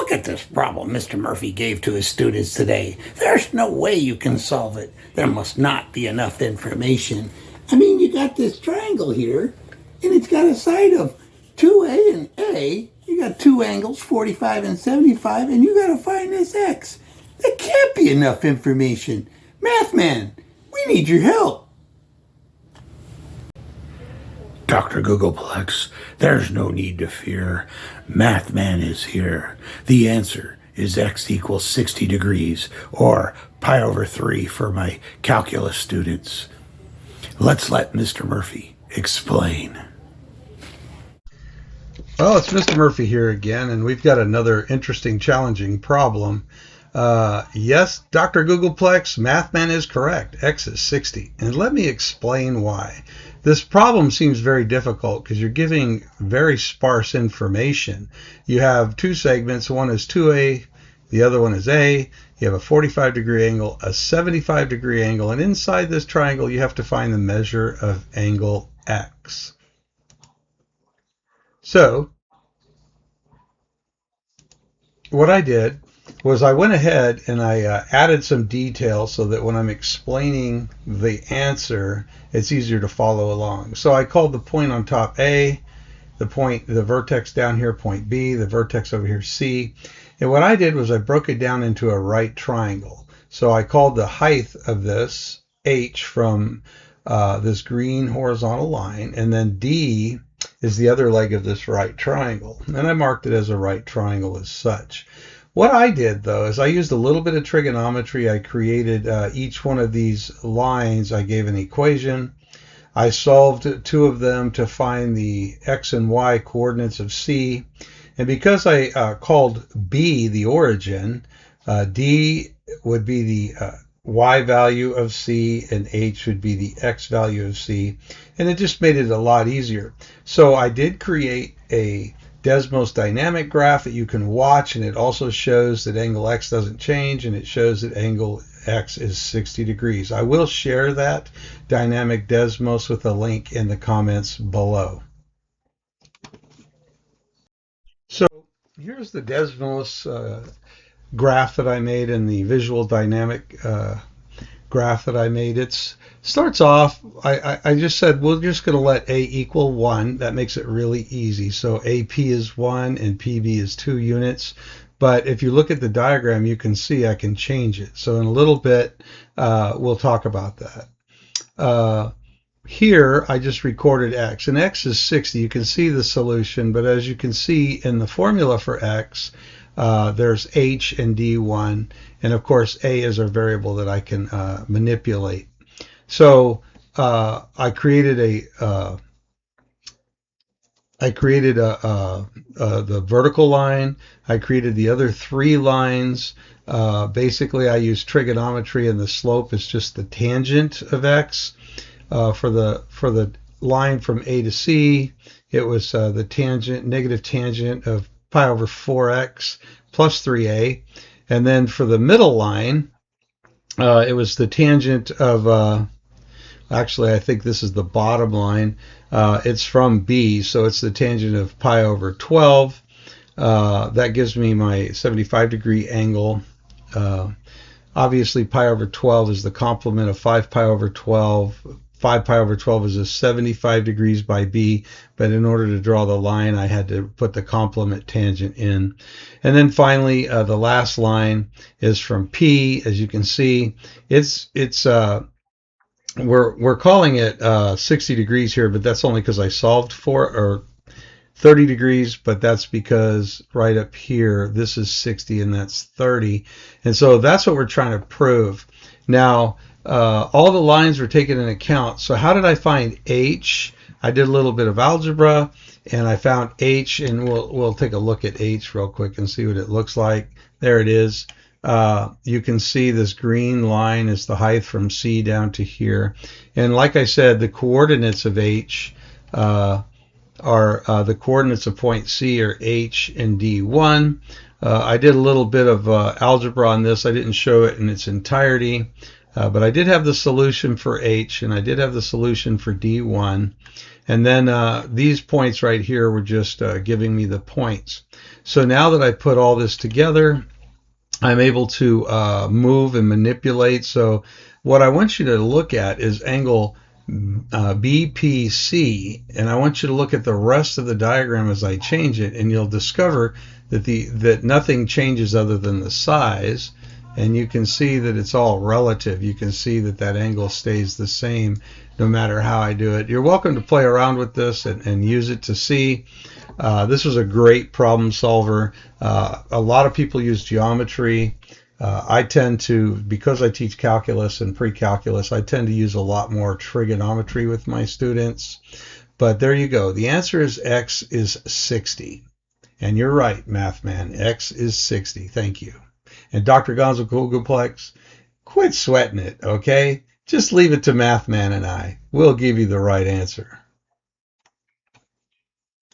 Look at this problem Mr. Murphy gave to his students today. There's no way you can solve it. There must not be enough information. I mean, you got this triangle here, and it's got a side of 2A and A. You got two angles, 45 and 75, and you got to find this X. There can't be enough information. Math man, we need your help. Dr. Googleplex, there's no need to fear. Mathman is here. The answer is x equals 60 degrees, or pi over 3 for my calculus students. Let's let Mr. Murphy explain. Well, it's Mr. Murphy here again, and we've got another interesting, challenging problem. Yes, Dr. Googleplex, Mathman is correct. X is 60. And let me explain why. This problem seems very difficult because you're giving very sparse information. You have two segments. One is 2A, the other one is A. You have a 45-degree angle, a 75-degree angle, and inside this triangle you have to find the measure of angle X. So what I did was I went ahead and I added some details so that when I'm explaining the answer, it's easier to follow along. So I called the point on top A, the vertex down here point B, the vertex over here C. And what I did was I broke it down into a right triangle. So I called the height of this H from this green horizontal line, and then D is the other leg of this right triangle. And I marked it as a right triangle as such. What I did, though, is I used a little bit of trigonometry. I created each one of these lines. I gave an equation. I solved two of them to find the x and y coordinates of C. And because I called B the origin, D would be the y value of C, and H would be the x value of C. And it just made it a lot easier. So I did create a Desmos dynamic graph that you can watch, and it also shows that angle X doesn't change, and it shows that angle X is 60 degrees. I will share that dynamic Desmos with a link in the comments below. So here's the Desmos graph that I made and the visual dynamic graph that I made. It starts off, I just said we're just going to let A equal 1. That makes it really easy. So AP is 1 and PB is 2 units. But if you look at the diagram, you can see I can change it. So in a little bit, we'll talk about that. Here, I just recorded X, and X is 60. You can see the solution, but as you can see in the formula for X, there's H and D1, and of course A is a variable that I can manipulate. So I created the vertical line. I created the other 3 lines. Basically, I use trigonometry, and the slope is just the tangent of X. For the line from A to C, it was the negative tangent of pi over 4x plus 3a. And then for the middle line, it was the tangent of, actually I think this is the bottom line. It's from B, so it's the tangent of pi over 12. That gives me my 75-degree angle. Obviously, pi over 12 is the complement of 5 pi over 12. 5 pi over 12 is a 75 degrees by B, but in order to draw the line, I had to put the complement tangent in. And then finally, the last line is from P. As you can see, we're calling it 60 degrees here, but that's only because I solved for it, or 30 degrees, but that's because right up here, this is 60 and that's 30. And so that's what we're trying to prove. Now, all the lines were taken into account. So how did I find H? I did a little bit of algebra, and I found H, and we'll take a look at H real quick and see what it looks like. There it is. You can see this green line is the height from C down to here. And like I said, the coordinates of H are the coordinates of point C are H and D1. I did a little bit of algebra on this. I didn't show it in its entirety. But I did have the solution for H, and I did have the solution for D1. And then these points right here were just giving me the points. So now that I put all this together, I'm able to move and manipulate. So what I want you to look at is angle BPC, and I want you to look at the rest of the diagram as I change it, and you'll discover that that nothing changes other than the size. And you can see that it's all relative. You can see that that angle stays the same no matter how I do it. You're welcome to play around with this and use it to see. This was a great problem solver. A lot of people use geometry. I tend to, because I teach calculus and pre-calculus, I tend to use a lot more trigonometry with my students. But there you go. The answer is X is 60. And you're right, Math Man. X is 60. Thank you. And Dr. Gonzo Googleplex, quit sweating it, okay? Just leave it to Math Man and I. We'll give you the right answer.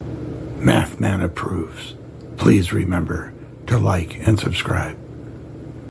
Mathman approves. Please remember to like and subscribe.